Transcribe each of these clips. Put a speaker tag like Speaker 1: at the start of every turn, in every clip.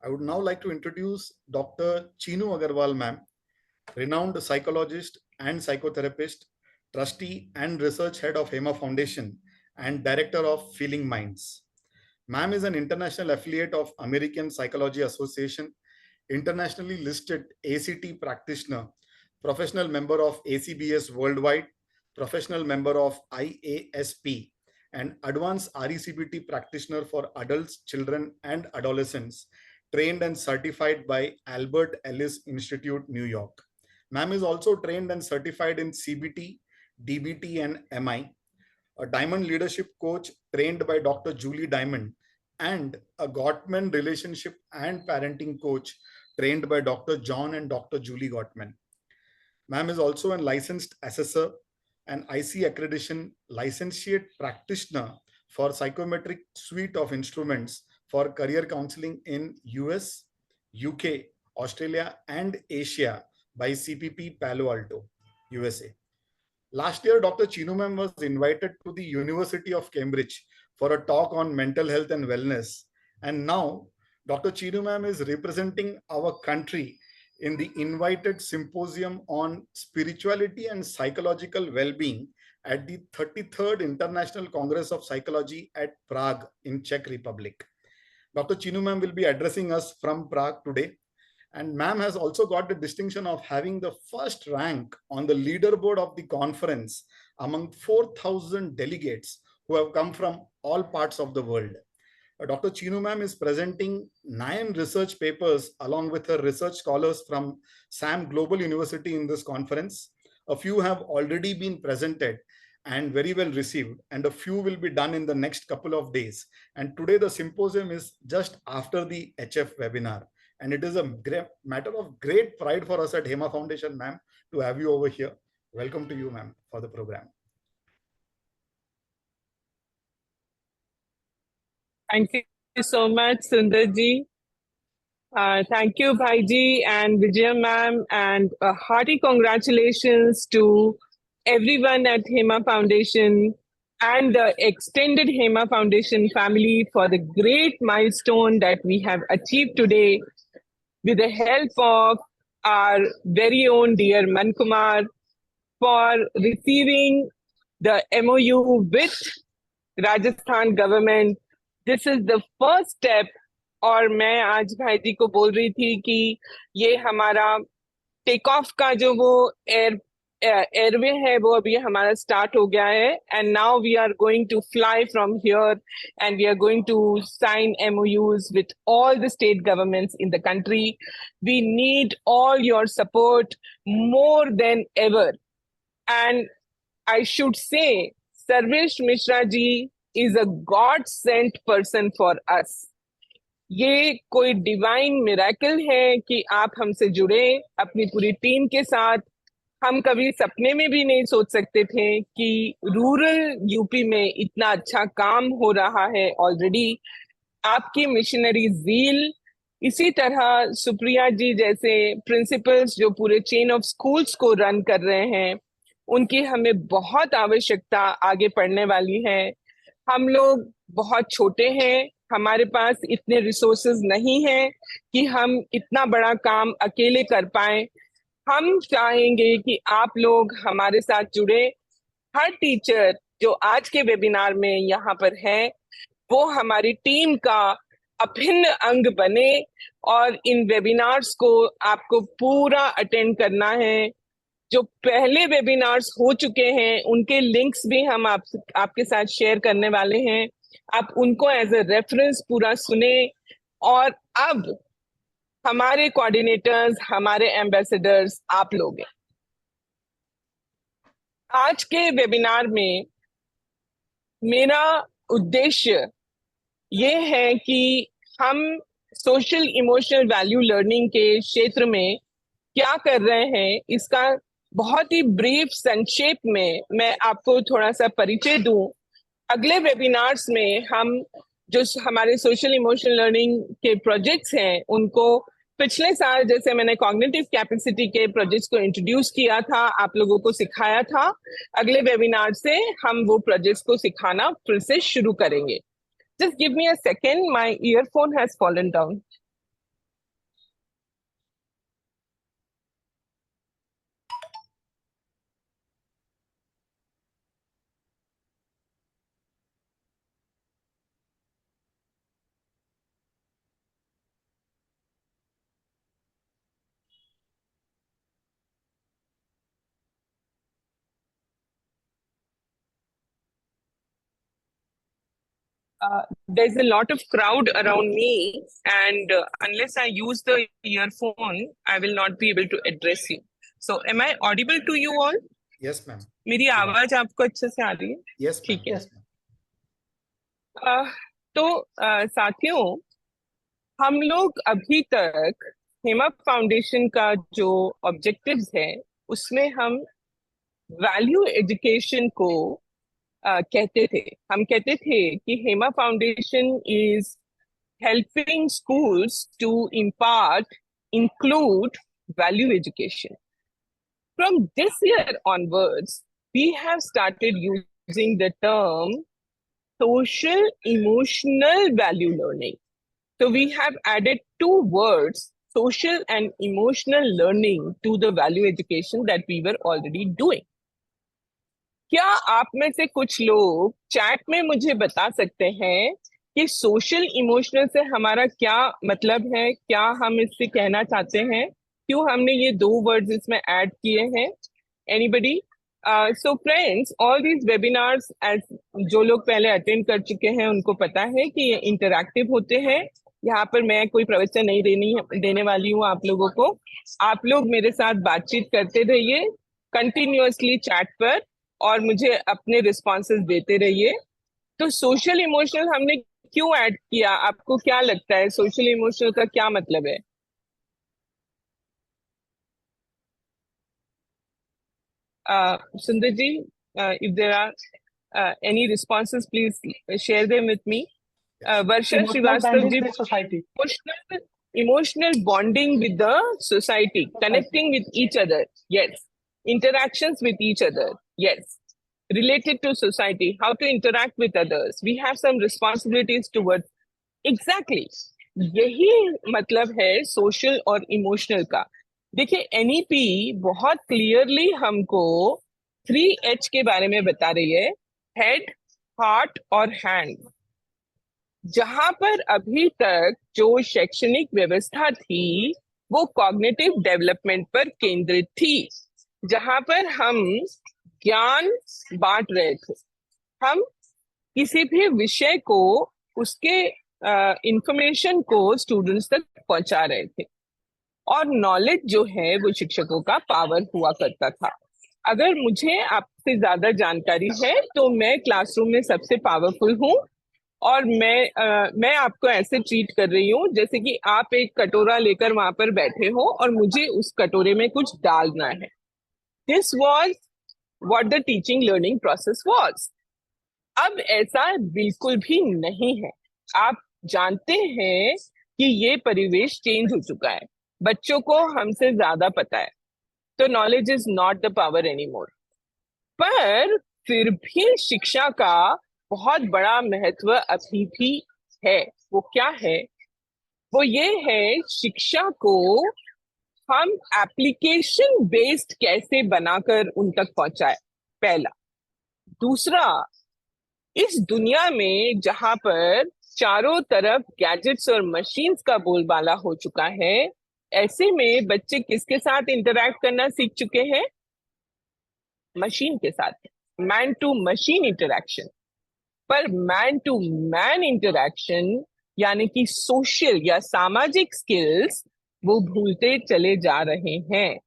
Speaker 1: I would now like to introduce Dr. Chinu Agarwal ma'am, renowned psychologist and psychotherapist, trustee and research head of HEMA Foundation and director of Feeling Minds. Ma'am is an international affiliate of American Psychology Association, internationally listed ACT practitioner, professional member of ACBS Worldwide, professional member of IASP, and advanced RECPT practitioner for adults, children, and adolescents, trained and certified by Albert Ellis Institute, New York. Ma'am is also trained and certified in CBT, DBT, and MI, a Diamond leadership coach trained by Dr. Julie Diamond, and a Gottman relationship and parenting coach trained by Dr. John and Dr. Julie Gottman. Ma'am is also a licensed assessor, an IC accreditation licentiate practitioner for psychometric suite of instruments for career counseling in US, UK, Australia, and Asia by CPP Palo Alto, USA. Last year, Dr. Chinu ma'am was invited to the University of Cambridge for a talk on mental health and wellness. And now, Dr. Chinu ma'am is representing our country in the invited symposium on spirituality and psychological well-being at the 33rd International Congress of Psychology at Prague in Czech Republic. Dr. Chinu ma'am will be addressing us from Prague today. And ma'am has also got the distinction of having the first rank on the leaderboard of the conference among 4,000 delegates who have come from all parts of the world. Dr. Chinu ma'am is presenting 9 research papers along with her research scholars from SAM Global University in this conference. A few have already been presented and very well received, and a few will be done in the next couple of days. And today the symposium is just after the HF webinar. And it is a matter of great pride for us at HEMA Foundation, ma'am, to have you over here. Welcome to you, ma'am, for the program.
Speaker 2: Thank you so much, Sundarji. Thank you, Bhaiji and Vijaya ma'am, and a hearty congratulations to everyone at HEMA Foundation and the extended HEMA Foundation family for the great milestone that we have achieved today with the help of our very own dear Mankumar for receiving the MOU with Rajasthan government. This is the first step. और मैं आज भाई जी को बोल रही थी कि ये हमारा टेक ऑफ का जो वो एयरवे है वो अभी हमारा स्टार्ट हो गया है and now we are going to fly from here and we are going to sign MOUs with all the state governments in the country. We need all your support more than ever. And I should say, Sarvesh Mishra ji is a God-sent person for us. ये कोई divine miracle है कि आप हमसे जुड़े अपनी पूरी team के साथ. हम कभी सपने में भी नहीं सोच सकते थे कि रूरल यूपी में इतना अच्छा काम हो रहा है ऑलरेडी. आपकी मिशनरी ज़ील, इसी तरह सुप्रिया जी जैसे प्रिंसिपल्स जो पूरे चेन ऑफ स्कूल्स को रन कर रहे हैं, उनकी हमें बहुत आवश्यकता आगे पढ़ने वाली है. हम लोग बहुत छोटे हैं, हमारे पास इतने रिसोर्सेज नहीं हैं कि हम इतना बड़ा काम अकेले कर पाए. हम चाहेंगे कि आप लोग हमारे साथ जुड़े. हर टीचर जो आज के वेबिनार में यहाँ पर है वो हमारी टीम का अभिन्न अंग बने और इन वेबिनार्स को आपको पूरा अटेंड करना है. जो पहले वेबिनार्स हो चुके हैं उनके लिंक्स भी हम आपके साथ शेयर करने वाले हैं. आप उनको एज अ रेफरेंस पूरा सुने. और अब हमारे कोऑर्डिनेटर्स, हमारे एम्बेसडर्स आप लोग हैं. आज के वेबिनार में मेरा उद्देश्य ये है कि हम सोशल इमोशनल वैल्यू लर्निंग के क्षेत्र में क्या कर रहे हैं इसका बहुत ही ब्रीफ संक्षेप में मैं आपको थोड़ा सा परिचय दूं. अगले वेबिनार्स में हम जो हमारे सोशल इमोशनल लर्निंग के प्रोजेक्ट्स हैं उनको पिछले साल जैसे मैंने कॉग्निटिव कैपेसिटी के प्रोजेक्ट्स को इंट्रोड्यूस किया था, आप लोगों को सिखाया था, अगले वेबिनार से हम वो प्रोजेक्ट्स को सिखाना फिर से शुरू करेंगे. Just give me a second, my earphone has fallen down. there's a lot of crowd around me, and unless I use the earphone, I will not be able to address you. So, am I audible to you all?
Speaker 1: Yes, ma'am.
Speaker 2: मेरी आवाज आपको अच्छे से आ रही है?
Speaker 1: Yes, ma'am.
Speaker 2: ठीक है।
Speaker 1: Yes, ma'am.
Speaker 2: तो साथियों, हम लोग अभी तक हेमा फाउंडेशन का जो ऑब्जेक्टिव्स है उसमें हम वैल्यू एजुकेशन को कहते थे। हम कहते थे कि Hema foundation is helping schools to include value education. From this year onwards, we have started using the term social emotional value learning. So we have added two words, social and emotional learning, to the value education that we were already doing. क्या आप में से कुछ लोग chat में मुझे बता सकते हैं कि सोशल इमोशनल से हमारा क्या मतलब है, क्या हम इससे कहना चाहते हैं, क्यों हमने ये दो वर्ड्स इसमें ऐड किए हैं? Anybody? So friends, all these webinars, as जो लोग पहले अटेंड कर चुके हैं उनको पता है कि ये इंटरैक्टिव होते हैं। यहाँ पर मैं कोई प्रवचन नहीं देने वाली हूँ आप लोगों को। आप लोग मेरे साथ बातचीत करते रहिए कंटिन्यूअसली चैट पर, और मुझे अपने रिस्पॉन्सेस देते रहिए। तो सोशल इमोशनल हमने क्यों ऐड किया? आपको क्या लगता है सोशल इमोशनल का क्या मतलब है? Sundar ji, if there are any responses, please share them with me. Varsha Srivastava ji,
Speaker 3: society.
Speaker 2: Emotional bonding with the society, connecting with each other. Yes. Interactions with each other. Yes. Related to society, how to interact with others. We have some responsibilities towards. Exactly. यही मतलब है social और emotional का। देखिए, NEP बहुत clearly हमको 3H के बारे में बता रही है, हेड, हार्ट और हैंड। जहां पर अभी तक जो शैक्षणिक व्यवस्था थी वो कॉग्निटिव डेवलपमेंट पर केंद्रित थी, जहां पर हम ज्ञान बांट रहे थे, हम किसी भी विषय को, उसके इंफॉर्मेशन को स्टूडेंट्स तक पहुंचा रहे थे, और नॉलेज जो है वो शिक्षकों का पावर हुआ करता था। अगर मुझे आपसे ज्यादा जानकारी है तो मैं क्लासरूम में सबसे पावरफुल हूँ, और मैं आपको ऐसे ट्रीट कर रही हूँ जैसे कि आप एक कटोरा लेकर वहां पर बैठे हो और मुझे उस कटोरे में कुछ डालना है। This was what the teaching learning process was. अब ऐसा बिल्कुल भी नहीं है। आप जानते हैं कि ये परिवेश चेंज हो चुका है, बच्चों को हमसे ज्यादा पता है, तो knowledge is not the power anymore. पर फिर भी शिक्षा का बहुत बड़ा महत्व अभी भी है। वो क्या है? वो ये है, शिक्षा को हम एप्लीकेशन बेस्ड कैसे बनाकर उन तक पहुंचाए, पहला। दूसरा, इस दुनिया में जहां पर चारों तरफ गैजेट्स और मशीन्स का बोलबाला हो चुका है, ऐसे में बच्चे किसके साथ इंटरैक्ट करना सीख चुके हैं? मशीन के साथ, मैन टू मशीन इंटरैक्शन। पर मैन टू मैन इंटरैक्शन यानी कि सोशल या सामाजिक स्किल्स वो भूलते चले जा रहे हैं।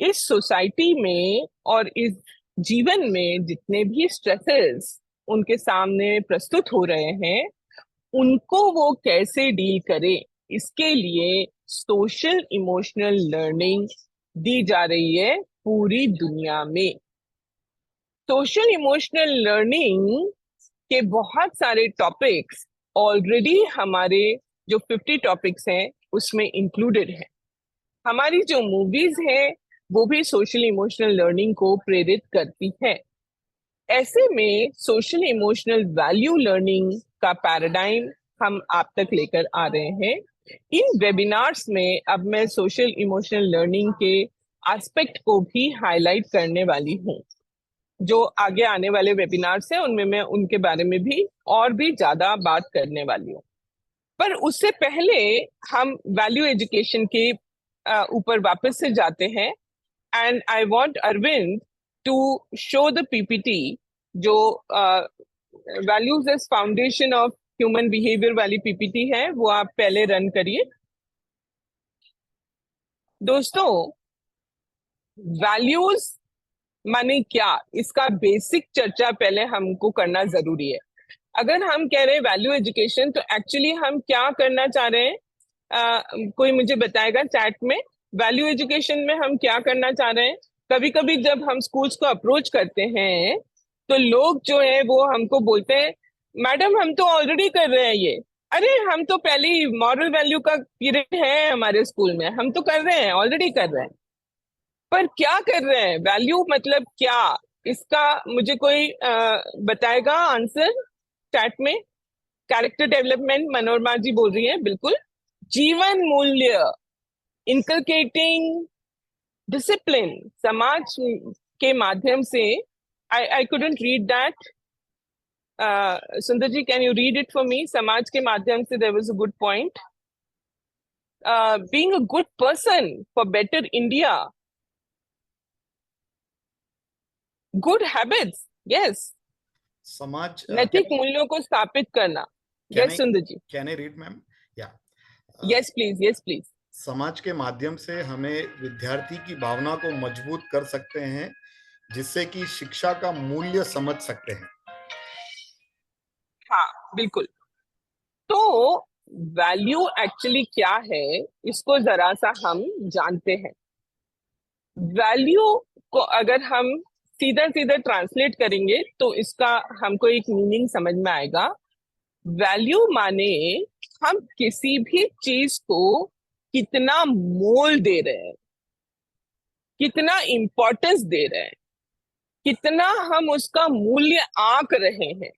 Speaker 2: इस सोसाइटी में और इस जीवन में जितने भी स्ट्रेसेस उनके सामने प्रस्तुत हो रहे हैं, उनको वो कैसे डील करें, इसके लिए सोशल इमोशनल लर्निंग दी जा रही है पूरी दुनिया में। सोशल इमोशनल लर्निंग के बहुत सारे टॉपिक्स ऑलरेडी हमारे जो 50 टॉपिक्स हैं उसमें इंक्लूडेड है। हमारी जो मूवीज हैं वो भी सोशल इमोशनल लर्निंग को प्रेरित करती है। ऐसे में सोशल इमोशनल वैल्यू लर्निंग का पैराडाइम हम आप तक लेकर आ रहे हैं। इन वेबिनार्स में अब मैं सोशल इमोशनल लर्निंग के एस्पेक्ट को भी हाईलाइट करने वाली हूँ। जो आगे आने वाले वेबिनार्स हैं उनमें मैं उनके बारे में भी और भी ज्यादा बात करने वाली हूँ। पर उससे पहले हम वैल्यू एजुकेशन के ऊपर वापस से जाते हैं, and I want Arvind to show the PPT जो values as foundation of human behaviour वाली पीपीटी है, वो आप पहले रन करिए। दोस्तों, वैल्यूज माने क्या, इसका बेसिक चर्चा पहले हमको करना जरूरी है। अगर हम कह रहे हैं वैल्यू एजुकेशन, तो एक्चुअली हम क्या करना चाह रहे हैं? कोई मुझे बताएगा चैट में, वैल्यू एजुकेशन में हम क्या करना चाह रहे हैं? कभी कभी जब हम स्कूल्स को अप्रोच करते हैं तो लोग जो है वो हमको बोलते हैं, मैडम हम तो ऑलरेडी कर रहे हैं ये। अरे हम तो पहले ही मॉरल वैल्यू का पीरियड है हमारे स्कूल में, हम तो कर रहे हैं, ऑलरेडी कर रहे हैं। पर क्या कर रहे हैं? वैल्यू मतलब क्या? इसका मुझे कोई बताएगा आंसर चैट में? कैरेक्टर डेवलपमेंट, मनोरमा जी बोल रही है, बिल्कुल। जीवन मूल्य, इनकलकेटिंग डिसिप्लिन, समाज के माध्यम से। I couldn't read that. Sundar ji, can you read it for me? समाज के माध्यम से, there was a good point. Being a good person for better India, good habits, yes,
Speaker 1: समाज
Speaker 2: नैतिक मूल्यों को स्थापित करना। Yes Sundar ji,
Speaker 1: can I read ma'am? Yeah
Speaker 2: yes please, yes please.
Speaker 1: समाज के माध्यम से हमें विद्यार्थी की भावना को मजबूत कर सकते हैं, जिससे कि शिक्षा का मूल्य समझ सकते हैं।
Speaker 2: हाँ बिल्कुल। तो वैल्यू एक्चुअली क्या है, इसको जरा सा हम जानते हैं। वैल्यू को अगर हम सीधा सीधा ट्रांसलेट करेंगे तो इसका हमको एक मीनिंग समझ में आएगा। वैल्यू माने हम किसी भी चीज को कितना मोल दे रहे हैं, कितना इंपॉर्टेंस दे रहे हैं, कितना हम उसका मूल्य आंक रहे हैं।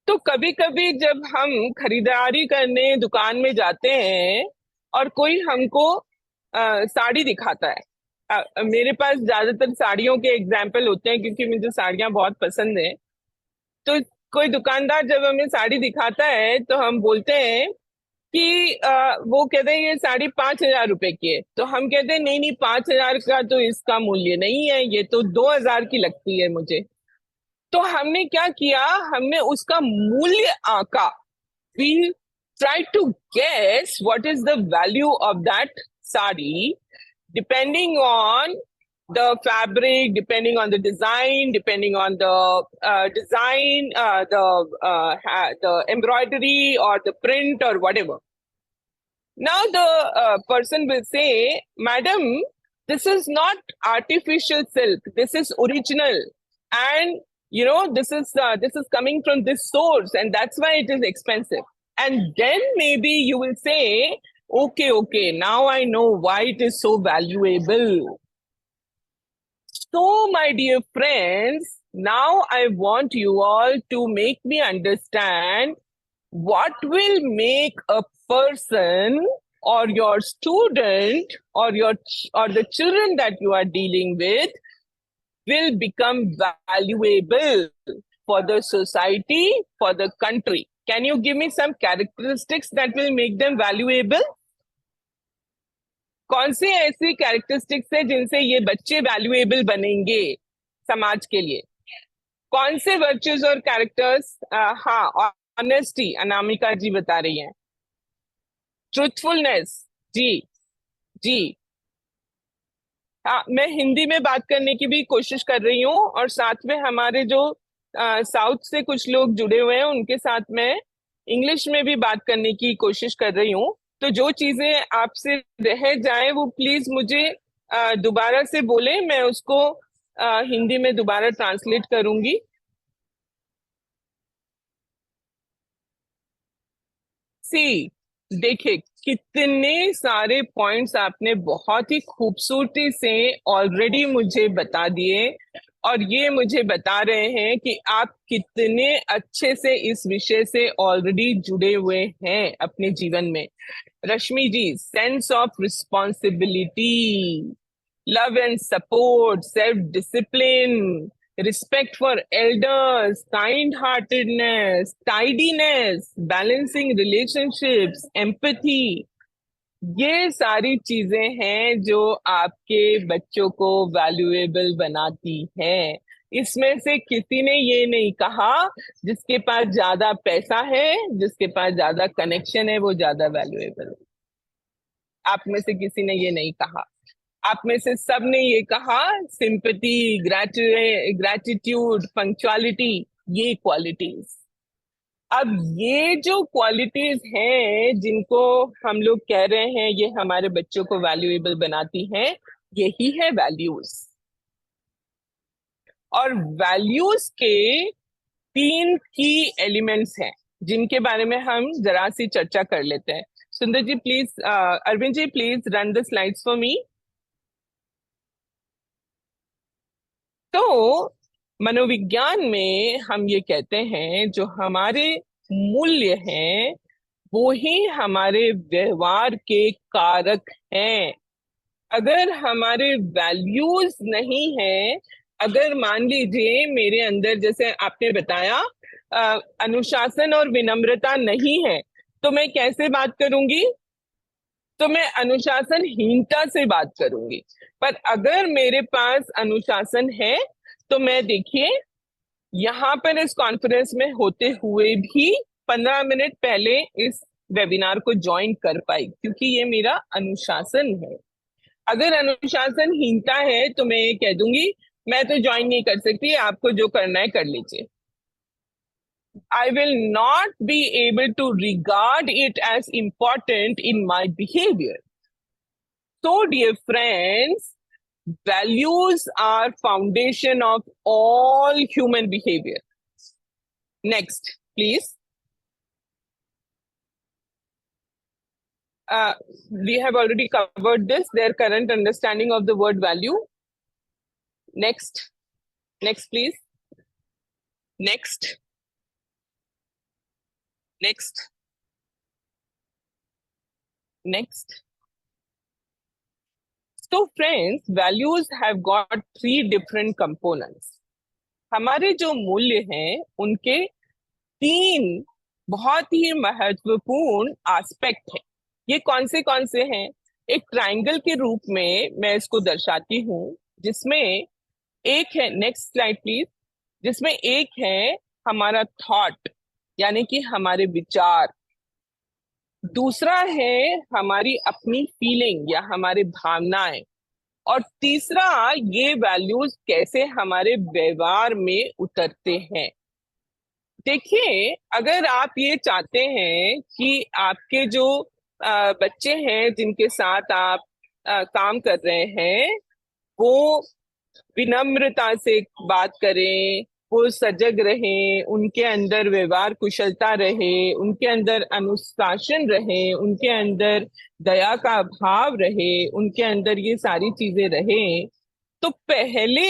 Speaker 2: तो कभी कभी जब हम खरीदारी करने दुकान में जाते हैं और कोई हमको साड़ी दिखाता है, मेरे पास ज्यादातर साड़ियों के एग्जाम्पल होते हैं क्योंकि मुझे साड़ियां बहुत पसंद है। तो कोई दुकानदार जब हमें साड़ी दिखाता है तो हम बोलते हैं कि वो कहते हैं ये साड़ी 5,000 रुपए की है। तो हम कहते हैं नहीं नहीं, 5,000 का तो इसका मूल्य नहीं है, ये तो 2,000 की लगती है मुझे। तो हमने क्या किया, हमने उसका मूल्य आंका। We try to guess what is the value of that sari, depending on the fabric, depending on the design, depending on the the embroidery or the print or whatever. Now the person will say, madam, this is not artificial silk, this is original, and you know this is coming from this source, and that's why it is expensive. And then maybe you will say, okay, now I know why it is so valuable. So my dear friends, now I want you all to make me understand what will make a person or your student or the children that you are dealing with will become valuable for the society, for the country. Can you give me some characteristics that will make them valuable? कौन से ऐसी characteristics है जिनसे ये बच्चे valuable बनेंगे समाज के लिए? कौन से वर्चुअस और कैरेक्टर्स? हाँ, ऑनेस्टी, अनामिका जी बता रही हैं। ट्रूथफुलनेस, जी जी। हाँ, मैं हिंदी में बात करने की भी कोशिश कर रही हूँ और साथ में हमारे जो साउथ से कुछ लोग जुड़े हुए हैं उनके साथ मैं इंग्लिश में भी बात करने की कोशिश कर रही हूँ। तो जो चीजें आपसे रह जाए वो प्लीज मुझे दोबारा से बोले, मैं उसको हिंदी में दोबारा ट्रांसलेट करूंगी। सी, देखिए कितने सारे पॉइंट्स आपने बहुत ही खूबसूरती से ऑलरेडी मुझे बता दिए और ये मुझे बता रहे हैं कि आप कितने अच्छे से इस विषय से ऑलरेडी जुड़े हुए हैं अपने जीवन में। Rashmi ji, sense of responsibility, love and support, self discipline, respect for elders, kind-heartedness, tidiness, balancing relationships, empathy, ये सारी चीजें हैं जो आपके बच्चों को वैल्यूएबल बनाती हैं। इसमें से किसी ने ये नहीं कहा जिसके पास ज्यादा पैसा है, जिसके पास ज्यादा कनेक्शन है, वो ज्यादा वैल्यूएबल है। आप में से किसी ने ये नहीं कहा। आप में से सब ने ये कहा सिंपैथी, ग्रैटिट्यूड, पंक्चुअलिटी, ये क्वालिटीज। अब ये जो क्वालिटीज हैं जिनको हम लोग कह रहे हैं ये हमारे बच्चों को वैल्यूएबल बनाती हैं, यही है वैल्यूज। और वैल्यूज के 3 की एलिमेंट्स हैं जिनके बारे में हम जरा सी चर्चा कर लेते हैं। Sundar ji please, Arvind ji please run the slides for me. तो मनोविज्ञान में हम ये कहते हैं जो हमारे मूल्य हैं वो ही हमारे व्यवहार के कारक हैं। अगर हमारे वैल्यूज नहीं है, अगर मान लीजिए मेरे अंदर, जैसे आपने बताया, अनुशासन और विनम्रता नहीं है, तो मैं कैसे बात करूंगी? तो मैं अनुशासनहीनता से बात करूंगी। पर अगर मेरे पास अनुशासन है तो मैं, देखिए, यहाँ पर इस कॉन्फ्रेंस में होते हुए भी 15 मिनट पहले इस वेबिनार को ज्वाइन कर पाई, क्योंकि ये मेरा अनुशासन है। अगर अनुशासनहीनता है तो मैं ये कह दूंगी मैं तो ज्वाइन नहीं कर सकती, आपको जो करना है कर लीजिए। I will not be able to regard it as important in my behavior. So, dear friends, values are foundation of all human behavior. Next, please. We have already covered this, their current understanding of the word value. Next, please. Next. So friends, values have got 3 different components. हमारे जो मूल्य हैं उनके 3 बहुत ही महत्वपूर्ण aspect हैं। ये कौन से हैं? एक ट्रायंगल के रूप में मैं इसको दर्शाती हूँ, जिसमें एक है, नेक्स्ट स्लाइड प्लीज, जिसमें एक है हमारा थॉट, यानी कि हमारे विचार। दूसरा है हमारी अपनी फीलिंग या हमारे भावनाएं। और तीसरा, ये वैल्यूज कैसे हमारे व्यवहार में उतरते हैं। देखिए, अगर आप ये चाहते हैं कि आपके जो बच्चे हैं जिनके साथ आप काम कर रहे हैं वो विनम्रता से बात करें, वो सजग रहें, उनके अंदर व्यवहार कुशलता रहे, उनके अंदर अनुशासन रहे, उनके अंदर दया का भाव रहे, उनके अंदर ये सारी चीजें रहे, तो पहले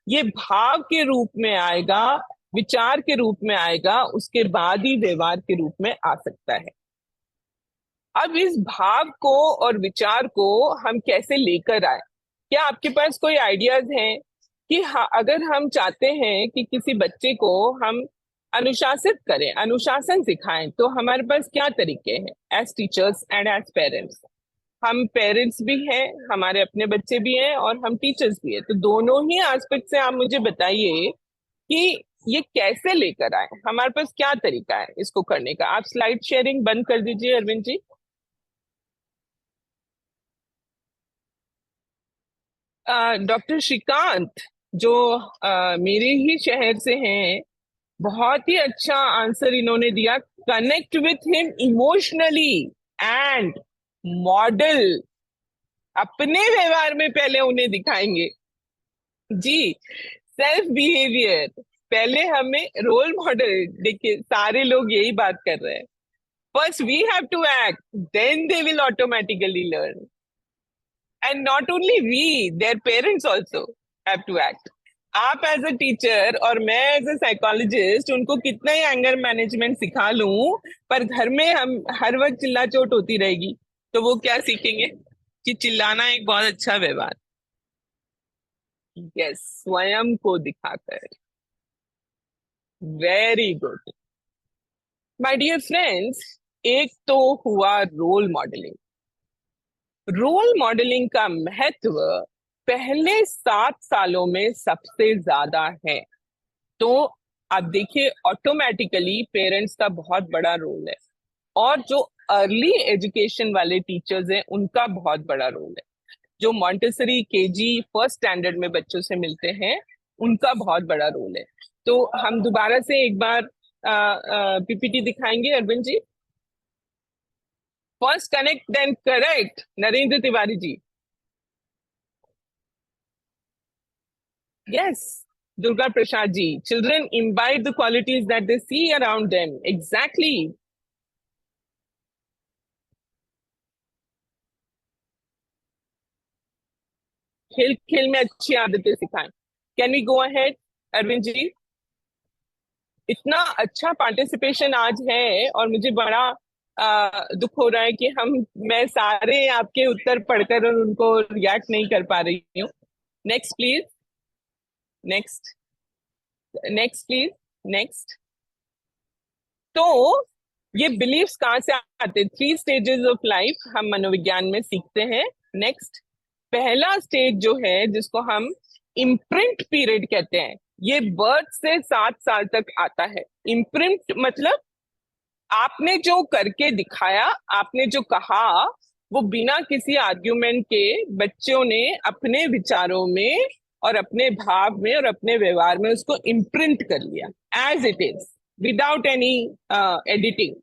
Speaker 2: ये भाव के रूप में आएगा, विचार के रूप में आएगा, उसके बाद ही व्यवहार के रूप में आ सकता है। अब इस भाव को और विचार को हम कैसे लेकर आए? क्या आपके पास कोई आइडियाज हैं कि हाँ, अगर हम चाहते हैं कि किसी बच्चे को हम अनुशासित करें, अनुशासन सिखाएं, तो हमारे पास क्या तरीके हैं as teachers and as parents? हम पेरेंट्स भी हैं, हमारे अपने बच्चे भी हैं और हम टीचर्स भी हैं, तो दोनों ही एस्पेक्ट से आप मुझे बताइए कि ये कैसे लेकर आए, हमारे पास क्या तरीका है इसको करने का। आप स्लाइड शेयरिंग बंद कर दीजिए अरविंद जी। डॉक्टर श्रीकांत जो मेरे ही शहर से हैं, बहुत ही अच्छा आंसर इन्होंने दिया। Connect with him emotionally and model, अपने व्यवहार में पहले उन्हें दिखाएंगे जी। सेल्फ बिहेवियर, पहले हमें रोल मॉडल। देखिए, सारे लोग यही बात कर रहे हैं। First we have to act, then they will automatically learn. And not only we, their parents also have to act. आप एज अ टीचर और मैं एज अ साइकोलॉजिस्ट उनको कितना ही एंगर मैनेजमेंट सिखा लूं, पर घर में हम हर वक्त चिल्ला चोट होती रहेगी, तो वो क्या सीखेंगे कि चिल्लाना एक बहुत अच्छा व्यवहार। यस, स्वयं को दिखाकर। Very good my dear friends. एक तो हुआ रोल मॉडलिंग। रोल मॉडलिंग का महत्व पहले 7 सालों में सबसे ज्यादा है। तो आप देखिए ऑटोमेटिकली पेरेंट्स का बहुत बड़ा रोल है, और जो अर्ली एजुकेशन वाले टीचर्स हैं उनका बहुत बड़ा रोल है। जो मॉन्टेसरी केजी फर्स्ट स्टैंडर्ड में बच्चों से मिलते हैं उनका बहुत बड़ा रोल है। तो हम दोबारा से एक बार पीपीटी दिखाएंगे Arvind ji. First connect then correct, Narendra Tiwari ji. Yes, Durga Prasad ji. Children imbibe the qualities that they see around them. Exactly. खेल खेल में अच्छी आदतें सिखाएं। Can we go ahead Arvind ji? इतना अच्छा पार्टिसिपेशन आज है, और मुझे बड़ा दुख हो रहा है कि मैं सारे आपके उत्तर पढ़कर और उनको रिएक्ट नहीं कर पा रही हूँ। Next please, next, next please, next. तो ये बिलीफ्स कहाँ से आते? 3 स्टेजेस ऑफ लाइफ हम मनोविज्ञान में सीखते हैं। नेक्स्ट, पहला स्टेज जो है जिसको हम इम्प्रिंट पीरियड कहते हैं, ये बर्थ से 7 साल तक आता है। इम्प्रिंट मतलब आपने जो करके दिखाया, आपने जो कहा, वो बिना किसी आर्ग्यूमेंट के बच्चों ने अपने विचारों में और अपने भाव में और अपने व्यवहार में उसको इम्प्रिंट कर लिया as it is, without any editing.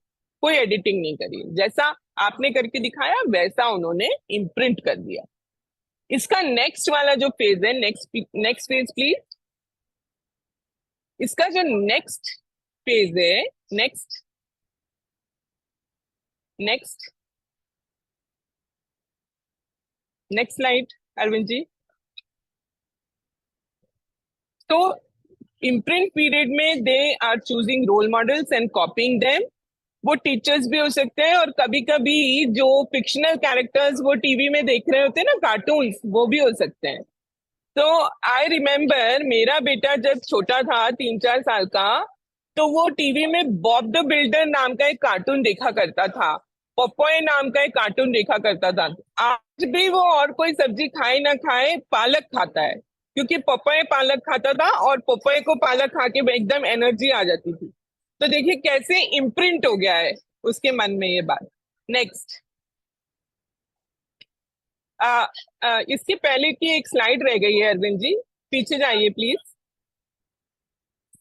Speaker 2: कोई एडिटिंग नहीं करी, जैसा आपने करके दिखाया वैसा उन्होंने इम्प्रिंट कर दिया। इसका नेक्स्ट वाला जो फेज है, नेक्स्ट फेज प्लीज। इसका जो नेक्स्ट फेज है, next, next, next slide Arvind ji. तो इम्प्रिंट पीरियड में they are choosing role models and copying them. वो टीचर्स भी हो सकते हैं, और कभी कभी जो फिक्शनल कैरेक्टर्स वो टीवी में देख रहे होते हैं ना, कार्टून्स, वो भी हो सकते हैं। तो आई रिमेम्बर मेरा बेटा जब छोटा था, 3-4 साल का, तो वो टीवी में बॉब द बिल्डर नाम का एक कार्टून देखा करता था, पॉपॉय नाम का एक कार्टून देखा करता था। आज भी वो और कोई सब्जी खाए ना खाए पालक खाता है, क्योंकि पॉपॉय पालक खाता था और पॉपॉय को पालक खा के एकदम एनर्जी आ जाती थी। तो देखिए कैसे इम्प्रिंट हो गया है उसके मन में ये बात। नेक्स्ट, इसके पहले की एक स्लाइड रह गई है अरविंद जी, पीछे जाइए please.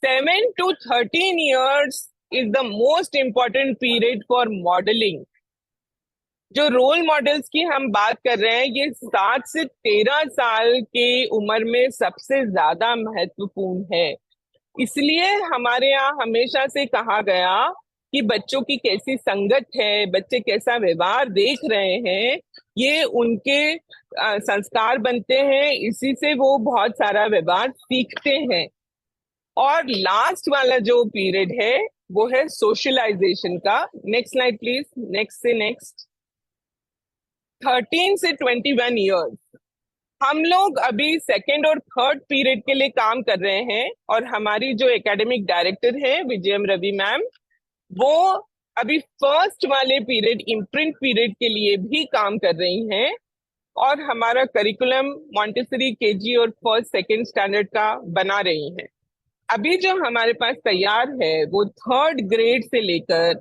Speaker 2: 7 to 13 years is the most important period for modeling. जो रोल मॉडल्स की हम बात कर रहे हैं, ये 7 से 13 साल के उम्र में सबसे ज्यादा महत्वपूर्ण है। इसलिए हमारे यहाँ हमेशा से कहा गया कि बच्चों की कैसी संगत है, बच्चे कैसा व्यवहार देख रहे हैं, ये उनके संस्कार बनते हैं, इसी से वो बहुत सारा व्यवहार सीखते हैं। और लास्ट वाला जो पीरियड है वो है सोशलाइजेशन का। नेक्स्ट स्लाइड प्लीज, नेक्स्ट से नेक्स्ट। 13 से 21 ईयर्स, हम लोग अभी सेकेंड और थर्ड पीरियड के लिए काम कर रहे हैं, और हमारी जो एकेडमिक डायरेक्टर है विजयम रवि मैम, वो अभी फर्स्ट वाले पीरियड, इम्प्रिंट पीरियड के लिए भी काम कर रही हैं। और हमारा करिकुलम मॉन्टेसरी केजी और फर्स्ट सेकेंड स्टैंडर्ड का बना रही हैं। अभी जो हमारे पास तैयार है वो 3rd ग्रेड से लेकर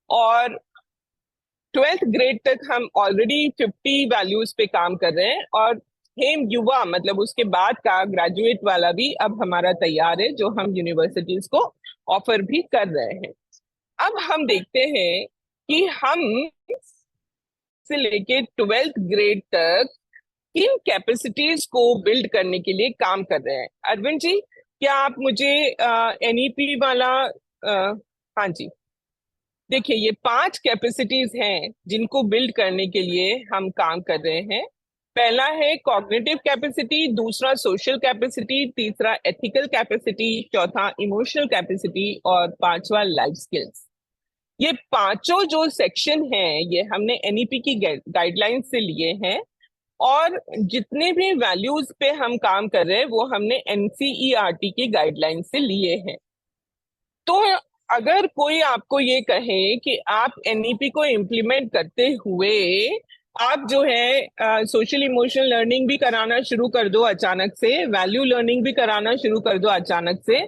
Speaker 2: और 12th ग्रेड तक हम ऑलरेडी 50 वैल्यूज पे काम कर रहे हैं, और हेम युवा मतलब उसके बाद का ग्रेजुएट वाला भी अब हमारा तैयार है, जो हम यूनिवर्सिटीज को ऑफर भी कर रहे हैं। अब हम देखते हैं कि हम से लेके 12th ग्रेड तक किन कैपेसिटीज को बिल्ड करने के लिए काम कर रहे हैं। अरविंद जी, क्या आप मुझे एनईपी वाला हाँ जी, देखिए ये 5 कैपेसिटीज हैं जिनको बिल्ड करने के लिए हम काम कर रहे हैं। पहला है कॉग्निटिव कैपेसिटी, दूसरा सोशल कैपेसिटी, तीसरा एथिकल कैपेसिटी, चौथा इमोशनल कैपेसिटी, और 5वां लाइफ स्किल्स। ये पांचों जो सेक्शन हैं ये हमने एनईपी की गाइडलाइन से लिए हैं, और जितने भी वैल्यूज पे हम काम कर रहे हैं वो हमने एनसीईआरटी की गाइडलाइन से लिए हैं। तो अगर कोई आपको ये कहे कि आप एनईपी को इम्प्लीमेंट करते हुए आप जो है सोशल इमोशनल लर्निंग भी कराना शुरू कर दो अचानक से, वैल्यू लर्निंग भी कराना शुरू कर दो अचानक से,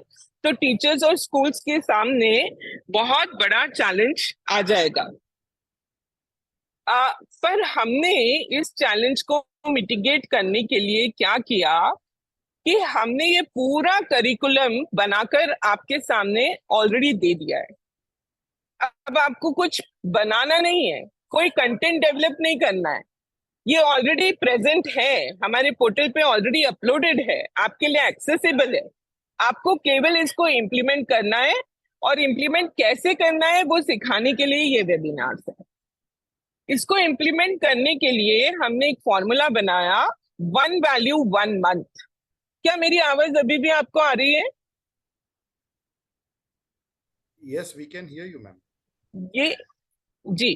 Speaker 2: तो टीचर्स और स्कूल्स के सामने बहुत बड़ा चैलेंज आ जाएगा। पर हमने इस चैलेंज को मिटिगेट करने के लिए क्या किया कि हमने ये पूरा करिकुलम बनाकर आपके सामने ऑलरेडी दे दिया है। अब आपको कुछ बनाना नहीं है, कोई कंटेंट डेवलप नहीं करना है, ये ऑलरेडी प्रेजेंट है, हमारे पोर्टल पे ऑलरेडी अपलोडेड है, आपके लिए एक्सेसिबल है। आपको केवल इसको इम्प्लीमेंट करना है, और इम्प्लीमेंट कैसे करना है वो सिखाने के लिए ये वेबिनार्स है। इसको इम्प्लीमेंट करने के लिए हमने एक फॉर्मूला बनाया, 1 वैल्यू 1 मंथ। क्या मेरी आवाज अभी भी आपको आ रही है?
Speaker 1: Yes, we can hear you, ma'am.
Speaker 2: ये जी,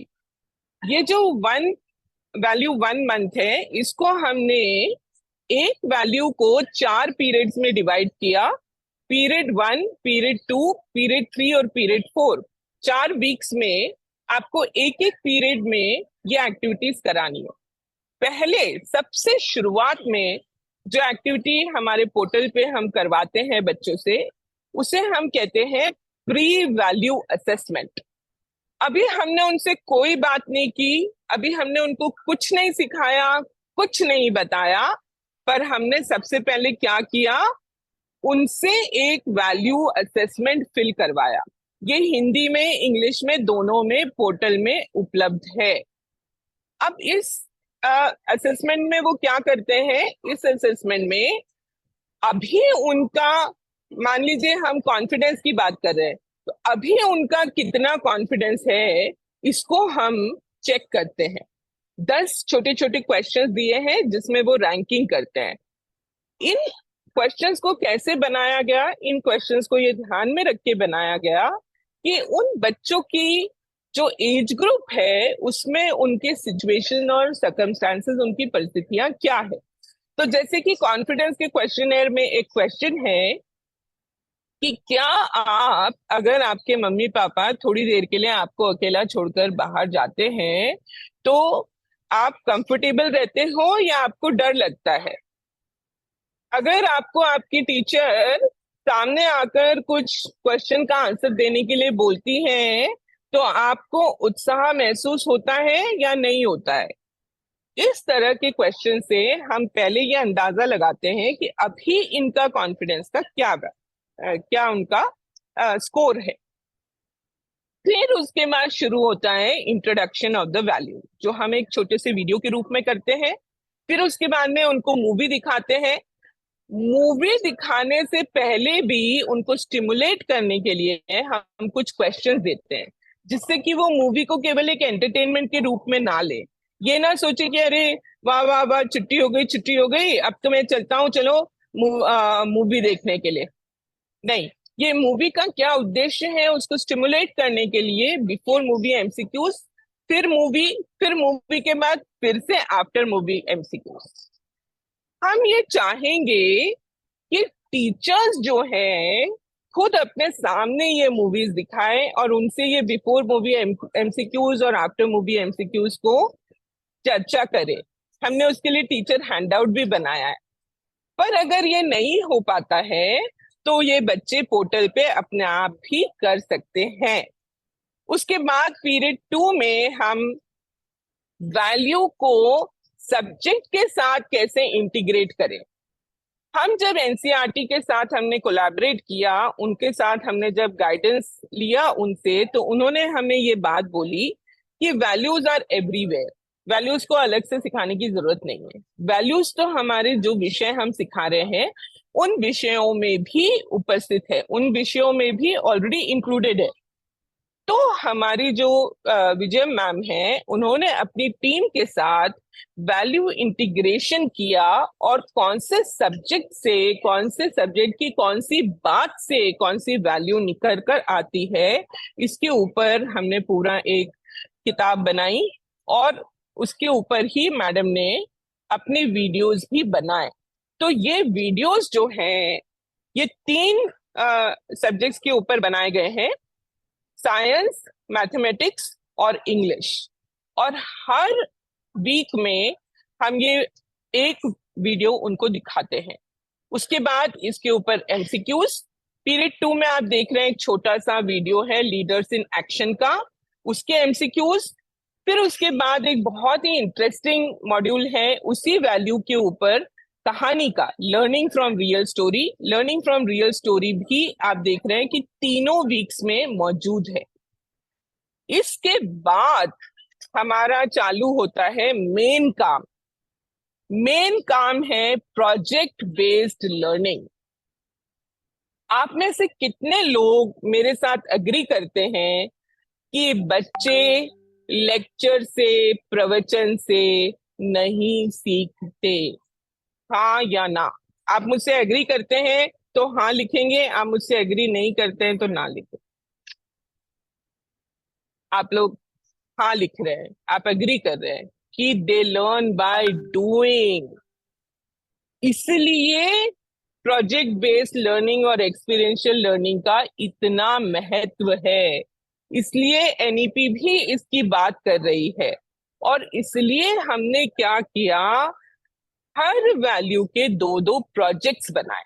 Speaker 2: ये जो 1 वैल्यू 1 मंथ है, इसको हमने एक वैल्यू को 4 पीरियड्स में डिवाइड किया, पीरियड 1, पीरियड 2, पीरियड 3 और पीरियड 4। 4 वीक्स में आपको एक एक पीरियड में ये एक्टिविटीज करानी है। पहले सबसे शुरुआत में जो एक्टिविटी हमारे पोर्टल पे हम करवाते हैं बच्चों से, उसे हम कहते हैं प्री वैल्यू असेसमेंट। अभी हमने उनसे कोई बात नहीं की, अभी हमने उनको कुछ नहीं सिखाया, कुछ नहीं बताया, पर हमने सबसे पहले क्या किया, उनसे एक वैल्यू असेसमेंट फिल करवाया। ये हिंदी में इंग्लिश में दोनों में पोर्टल में उपलब्ध है। अब इस असेसमेंट में वो क्या करते हैं, इस असेसमेंट में अभी उनका, मान लीजिए हम कॉन्फिडेंस की बात कर रहे हैं, तो अभी उनका कितना कॉन्फिडेंस है इसको हम चेक करते हैं। 10 छोटे छोटे क्वेश्चंस दिए हैं जिसमें वो रैंकिंग करते हैं। इन क्वेश्चंस को कैसे बनाया गया, इन क्वेश्चंस को ये ध्यान में रख के बनाया गया कि उन बच्चों की जो एज ग्रुप है उसमें उनके सिचुएशन और सर्कमस्टांसेस, उनकी परिस्थितियां क्या है। तो जैसे कि कॉन्फिडेंस के क्वेश्चनर में एक क्वेश्चन है कि क्या आप, अगर आपके मम्मी पापा थोड़ी देर के लिए आपको अकेला छोड़कर बाहर जाते हैं, तो आप कंफर्टेबल रहते हो या आपको डर लगता है? अगर आपको आपकी टीचर सामने आकर कुछ क्वेश्चन का आंसर देने के लिए बोलती हैं, तो आपको उत्साह महसूस होता है या नहीं होता है? इस तरह के क्वेश्चन से हम पहले ये अंदाजा लगाते हैं कि अभी इनका कॉन्फिडेंस का क्या उनका स्कोर है। फिर उसके बाद शुरू होता है इंट्रोडक्शन ऑफ द वैल्यू, जो हम एक छोटे से वीडियो के रूप में करते हैं। फिर उसके बाद में उनको मूवी दिखाते हैं। मूवी दिखाने से पहले भी उनको स्टिमुलेट करने के लिए हम कुछ क्वेश्चंस देते हैं, जिससे कि वो मूवी को केवल एक एंटरटेनमेंट के रूप में ना ले। ये ना सोचे कि अरे वाह वाह वाह, छुट्टी हो गई, छुट्टी हो गई, अब तो मैं चलता हूँ, चलो मूवी देखने के लिए। नहीं, ये मूवी का क्या उद्देश्य है, उसको स्टिमुलेट करने के लिए बिफोर मूवी एमसीक्यूज, फिर मूवी के बाद फिर से आफ्टर मूवी एमसीक्यूज। हम ये चाहेंगे कि टीचर्स जो है खुद अपने सामने ये मूवीज दिखाएं और उनसे ये बिफोर मूवी एमसीक्यूज और आफ्टर मूवी एमसीक्यूज को चर्चा करें। हमने उसके लिए टीचर हैंडआउट भी बनाया है। पर अगर ये नहीं हो पाता है तो ये बच्चे पोर्टल पे अपने आप भी कर सकते हैं। उसके बाद पीरियड 2 में हम वैल्यू को सब्जेक्ट के साथ कैसे इंटीग्रेट करें। हम जब एनसीईआरटी के साथ हमने कोलैबोरेट किया, उनके साथ हमने जब गाइडेंस लिया उनसे, तो उन्होंने हमें ये बात बोली कि वैल्यूज आर एवरीवेयर, वैल्यूज को अलग से सिखाने की जरूरत नहीं है। वैल्यूज तो हमारे जो विषय हम सिखा रहे हैं उन विषयों में भी उपस्थित है, उन विषयों में भी ऑलरेडी इंक्लूडेड है। तो हमारी जो विजय मैम है, उन्होंने अपनी टीम के साथ वैल्यू इंटीग्रेशन किया और कौन से सब्जेक्ट से, कौन से सब्जेक्ट की कौन सी बात से कौन सी वैल्यू निकल कर आती है, इसके ऊपर हमने पूरा एक किताब बनाई और उसके ऊपर ही मैडम ने अपने वीडियोस भी बनाए। तो ये वीडियोस जो हैं ये 3 सब्जेक्ट्स के ऊपर बनाए गए हैं, साइंस, मैथमेटिक्स और इंग्लिश। और हर वीक में हम ये एक वीडियो उनको दिखाते हैं। उसके बाद इसके ऊपर एमसीक्यूज। पीरियड 2 में आप देख रहे हैं एक छोटा सा वीडियो है लीडर्स इन एक्शन का, उसके एमसीक्यूज। फिर उसके बाद एक बहुत ही इंटरेस्टिंग मॉड्यूल है उसी वैल्यू के ऊपर कहानी का, learning from real story. Learning from real story भी आप देख रहे हैं कि तीनों वीक्स में मौजूद है। इसके बाद हमारा चालू होता है मेन काम। मेन काम है प्रोजेक्ट बेस्ड लर्निंग। आप में से कितने लोग मेरे साथ अग्री करते हैं कि बच्चे लेक्चर से, प्रवचन से नहीं सीखते? हाँ या ना? आप मुझसे एग्री करते हैं तो हाँ लिखेंगे, आप मुझसे एग्री नहीं करते हैं तो ना लिखें। आप लोग हाँ लिख रहे हैं, आप एग्री कर रहे हैं कि दे लर्न बाय डूइंग। इसलिए प्रोजेक्ट बेस्ड लर्निंग और एक्सपीरियंशियल लर्निंग का इतना महत्व है। इसलिए एनईपी भी इसकी बात कर रही है। और इसलिए हमने क्या किया, हर वैल्यू के दो दो प्रोजेक्ट्स बनाए।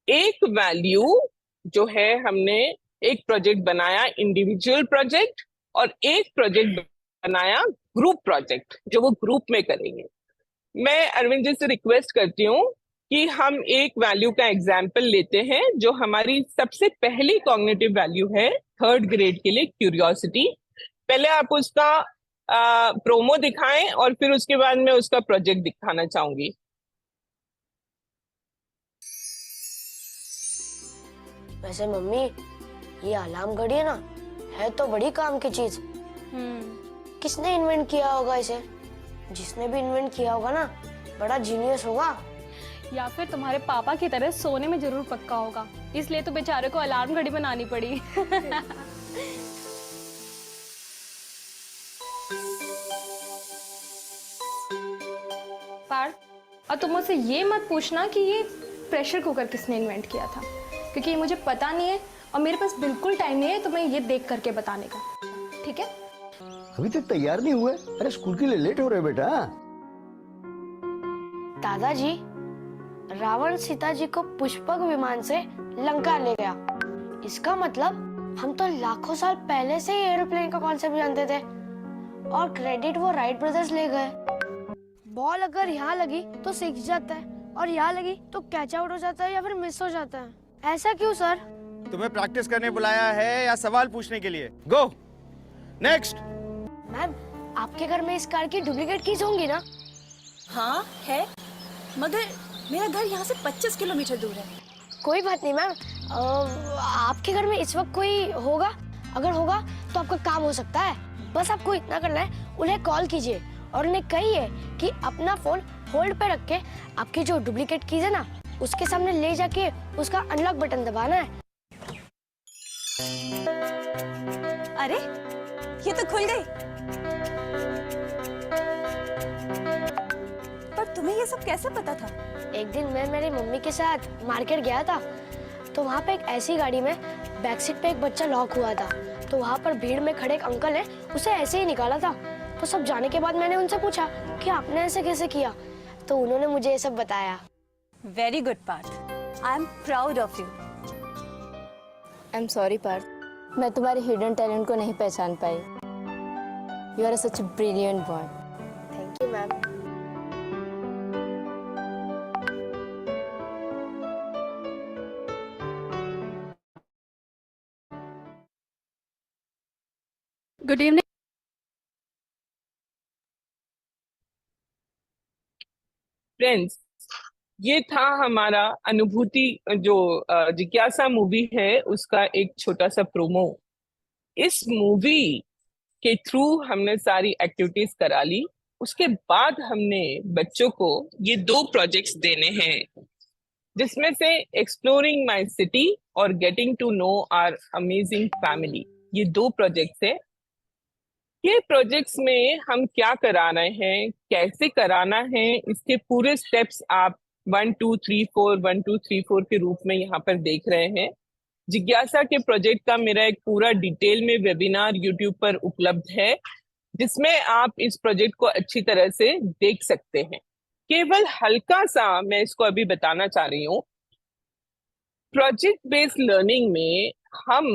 Speaker 2: एक वैल्यू जो है, हमने एक प्रोजेक्ट बनाया इंडिविजुअल प्रोजेक्ट, और एक प्रोजेक्ट बनाया ग्रुप प्रोजेक्ट जो वो ग्रुप में करेंगे। मैं अरविंद जी से रिक्वेस्ट करती हूँ कि हम एक वैल्यू का एग्जाम्पल लेते हैं जो हमारी सबसे पहली कॉग्निटिव वैल्यू है 3rd ग्रेड के लिए, क्यूरियोसिटी। पहले आप उसका प्रोमो दिखाएं और फिर उसके बाद मैं उसका प्रोजेक्ट दिखाना चाहूंगी।
Speaker 3: वैसे मम्मी, ये अलार्म घड़ी है ना, है तो बड़ी काम की चीज। किसने इन्वेंट किया होगा इसे? जिसने भी इन्वेंट किया होगा ना, बड़ा जीनियस होगा।
Speaker 4: या फिर तुम्हारे पापा की तरह सोने में जरूर पक्का होगा, इसलिए तो बेचारे को अलार्म घड़ी बनानी पड़ी। पार्थ, और तुम मुझसे ये मत पूछना कि ये प्रेशर कुकर किसने इन्वेंट किया था, क्योंकि ये मुझे पता नहीं है और मेरे पास बिल्कुल टाइम नहीं है तुम्हें ये देख करके बताने का, ठीक है?
Speaker 5: अभी तक तैयार नहीं हुए? अरे स्कूल के लिए लेट हो रहे बेटा।
Speaker 3: दादाजी, रावण सीता जी को पुष्पक विमान से लंका ले गया। इसका मतलब हम तो लाखों साल पहले से ही एरोप्लेन का कॉन्सेप्ट जानते थे, और क्रेडिट वो राइट ब्रदर्स ले गए। बॉल अगर यहाँ लगी तो सीख जाता है, और यहाँ लगी तो कैच आउट हो जाता है या फिर मिस हो जाता है। ऐसा क्यों सर?
Speaker 6: तुम्हें प्रैक्टिस करने बुलाया है या सवाल पूछने के लिए? Go next.
Speaker 3: मैम, आपके घर में इस कार की डुप्लीकेट कीज होंगी ना?
Speaker 7: हाँ है, मगर मेरा घर यहाँ से 25 किलोमीटर दूर है।
Speaker 3: कोई बात नहीं मैम, आपके घर में इस वक्त कोई होगा? अगर होगा तो आपका काम हो सकता है। बस आपको इतना करना है, उन्हें कॉल कीजिए और उन्हें कहिए कि अपना फोन होल्ड पे रख के आपकी जो डुप्लीकेट कीज है ना, उसके सामने ले जाके उसका अनलॉक बटन दबाना है।
Speaker 7: अरे ये तो खुल गई। पर तुम्हें ये सब कैसे पता था?
Speaker 3: एक दिन मैं मेरी मम्मी के साथ मार्केट गया था, तो वहाँ पे एक ऐसी गाड़ी में बैक सीट पे एक बच्चा लॉक हुआ था। तो वहाँ पर भीड़ में खड़े एक अंकल ने उसे ऐसे ही निकाला था। तो सब जाने के बाद मैंने उनसे पूछा कि आपने ऐसे कैसे किया, तो उन्होंने मुझे ये सब बताया।
Speaker 7: Very good Parth, I am proud of you.
Speaker 8: I am sorry Parth, मैं तुम्हारे हिडन टैलेंट को नहीं पहचान पाई। You are such a brilliant boy.
Speaker 3: Thank you ma'am.
Speaker 4: Good evening.
Speaker 2: Friends, ये था हमारा अनुभूति जो जिज्ञासा मूवी है उसका एक छोटा सा प्रोमो। इस मूवी के थ्रू हमने सारी एक्टिविटीज करा ली। उसके बाद हमने बच्चों को ये 2 प्रोजेक्ट्स देने हैं, जिसमें से एक्सप्लोरिंग माय सिटी और getting to know our amazing family, ये 2 प्रोजेक्ट्स है। ये प्रोजेक्ट्स में हम क्या कराना है, कैसे कराना है, इसके पूरे स्टेप्स आप 1 2 3 4 1 2 3 4 के रूप में यहाँ पर देख रहे हैं। जिज्ञासा के प्रोजेक्ट का मेरा एक पूरा डिटेल में वेबिनार यूट्यूब पर उपलब्ध है। जिसमें आप इस प्रोजेक्ट को अच्छी तरह से देख सकते हैं। केवल हल्का सा मैं इसको अभी बताना चाह रही हूँ। प्रोजेक्ट बेस्ड लर्निंग में हम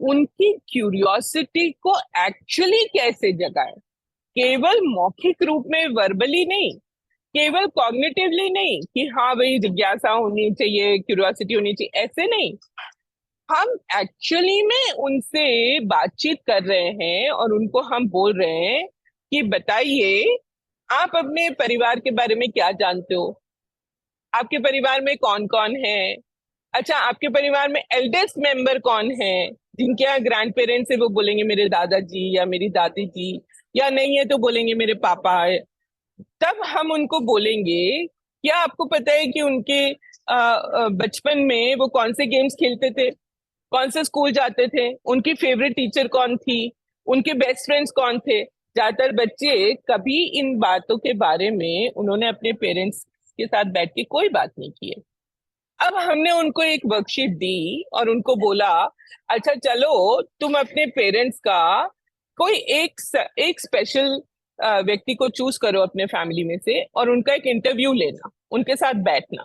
Speaker 2: उनकी क्यूरियोसिटी को एक्चुअली कैसे जगाएं, केवल मौखिक रूप में वर्बली नहीं, केवल कॉग्निटिवली नहीं कि हाँ भाई जिज्ञासा होनी चाहिए, क्यूरियोसिटी होनी चाहिए, ऐसे नहीं। हम एक्चुअली में उनसे बातचीत कर रहे हैं और उनको हम बोल रहे हैं कि बताइए आप अपने परिवार के बारे में क्या जानते हो, आपके परिवार में कौन कौन है, अच्छा आपके परिवार में एल्डेस्ट मेंबर कौन है, जिनके यहाँ ग्रैंड पेरेंट्स है वो बोलेंगे मेरे दादाजी या मेरी दादी जी, या नहीं है तो बोलेंगे मेरे पापा है। तब हम उनको बोलेंगे क्या आपको पता है कि उनके बचपन में वो कौन से गेम्स खेलते थे, कौन से स्कूल जाते थे, उनकी फेवरेट टीचर कौन थी, उनके बेस्ट फ्रेंड्स कौन थे। ज्यादातर बच्चे कभी इन बातों के बारे में उन्होंने अपने पेरेंट्स के साथ बैठ के कोई बात नहीं की है। अब हमने उनको एक वर्कशीट दी और उनको बोला अच्छा चलो तुम अपने पेरेंट्स का कोई एक स्पेशल व्यक्ति को चूज करो अपने फैमिली में से और उनका एक इंटरव्यू लेना, उनके साथ बैठना।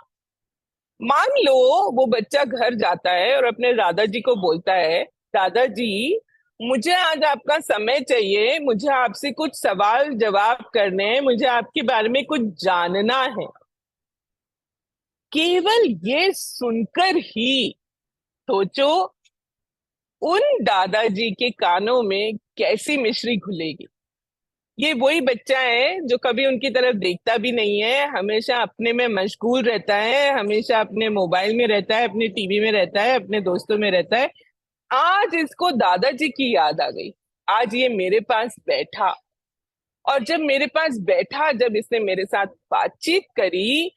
Speaker 2: मान लो वो बच्चा घर जाता है और अपने दादाजी को बोलता है दादाजी मुझे आज आपका समय चाहिए, मुझे आपसे कुछ सवाल जवाब करने हैं, मुझे आपके बारे में कुछ जानना है। केवल ये सुनकर ही सोचो उन दादाजी के कानों में कैसी मिश्री घुलेगी। ये वही बच्चा है जो कभी उनकी तरफ देखता भी नहीं है, हमेशा अपने में मशगूल रहता है, हमेशा अपने मोबाइल में रहता है, अपने टीवी में रहता है, अपने दोस्तों में रहता है। आज इसको दादाजी की याद आ गई, आज ये मेरे पास बैठा और जब मेरे पास बैठा, जब इसने मेरे साथ बातचीत करी,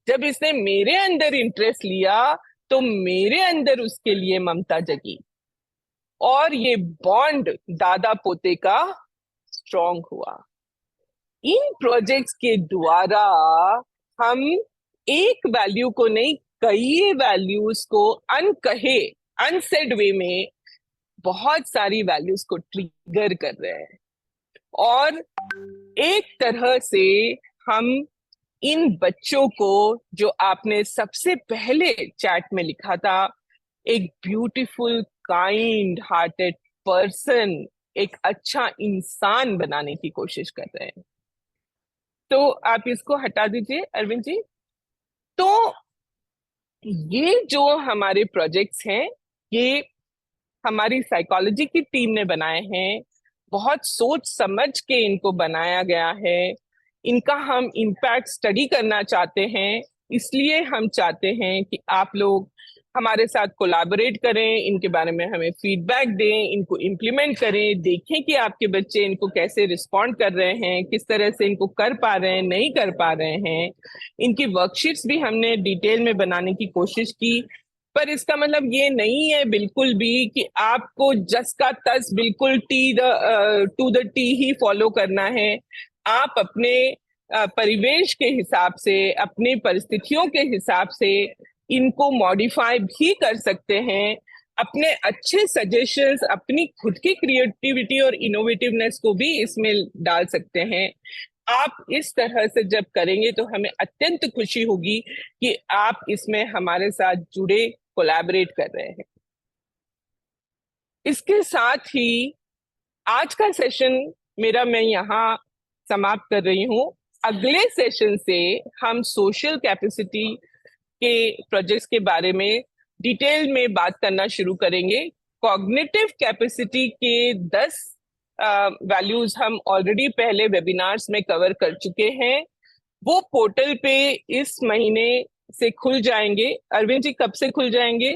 Speaker 2: जब इसने मेरे अंदर इंटरेस्ट लिया तो मेरे अंदर उसके लिए ममता जगी और ये बॉन्ड दादा पोते का स्ट्रॉन्ग हुआ। इन प्रोजेक्ट्स के द्वारा हम एक वैल्यू को नहीं कई वैल्यूज को अनकहे अनसेड वे में बहुत सारी वैल्यूज को ट्रिगर कर रहे हैं और एक तरह से हम इन बच्चों को, जो आपने सबसे पहले चैट में लिखा था, एक ब्यूटीफुल काइंड हार्टेड पर्सन, एक अच्छा इंसान बनाने की कोशिश कर रहे हैं। तो आप इसको हटा दीजिए अरविंद जी। तो ये जो हमारे प्रोजेक्ट्स हैं ये हमारी साइकोलॉजी की टीम ने बनाए हैं, बहुत सोच समझ के इनको बनाया गया है। इनका हम इम्पैक्ट स्टडी करना चाहते हैं, इसलिए हम चाहते हैं कि आप लोग हमारे साथ कोलैबोरेट करें, इनके बारे में हमें फीडबैक दें, इनको इम्प्लीमेंट करें, देखें कि आपके बच्चे इनको कैसे रिस्पॉन्ड कर रहे हैं, किस तरह से इनको कर पा रहे हैं, नहीं कर पा रहे हैं। इनकी वर्कशीट्स भी हमने डिटेल में बनाने की कोशिश की, पर इसका मतलब ये नहीं है बिल्कुल भी कि आपको जस का तस बिल्कुल टू द टी ही फॉलो करना है। आप अपने परिवेश के हिसाब से, अपनी परिस्थितियों के हिसाब से इनको मॉडिफाई भी कर सकते हैं, अपने अच्छे सजेशंस, अपनी खुद की क्रिएटिविटी और इनोवेटिवनेस को भी इसमें डाल सकते हैं। आप इस तरह से जब करेंगे तो हमें अत्यंत खुशी होगी कि आप इसमें हमारे साथ जुड़े, कोलैबोरेट कर रहे हैं। इसके साथ ही आज का सेशन मेरा मैं यहाँ समाप्त कर रही हूँ। अगले सेशन से हम सोशल कैपेसिटी के प्रोजेक्ट्स के बारे में डिटेल में बात करना शुरू करेंगे। कॉग्निटिव कैपेसिटी के 10 वैल्यूज हम ऑलरेडी पहले वेबिनार्स में कवर कर चुके हैं, वो पोर्टल पे इस महीने से खुल जाएंगे। अरविंद जी कब से खुल जाएंगे?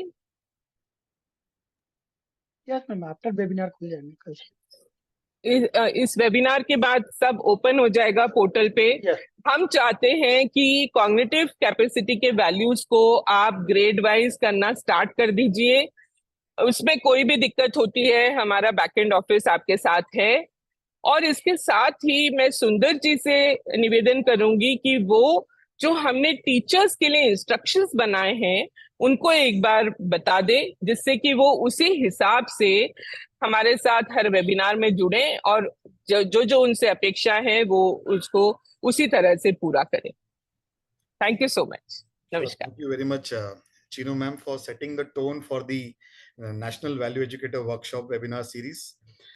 Speaker 9: यस मैम, आफ्टर वेबिनार खुल जाएंगे कल से।
Speaker 2: इस वेबिनार के बाद सब ओपन हो जाएगा पोर्टल पे। हम चाहते हैं कि कॉग्निटिव कैपेसिटी के वैल्यूज को आप ग्रेड वाइज करना स्टार्ट कर दीजिए। उसमें कोई भी दिक्कत होती है, हमारा बैकएंड ऑफिस आपके साथ है। और इसके साथ ही मैं सुंदर जी से निवेदन करूंगी कि वो जो हमने टीचर्स के लिए इंस्ट्रक्शंस बनाए हैं उनको एक बार बता दे, जिससे कि वो उसी हिसाब से हमारे साथ हर वेबिनार में जुड़े और जो जो उनसे अपेक्षा है वो उसको उसी तरह से पूरा करें। Thank you so much. नमस्कार।
Speaker 1: Thank you very much, Chinu ma'am, for setting the tone for the National Value Educator Workshop webinar series.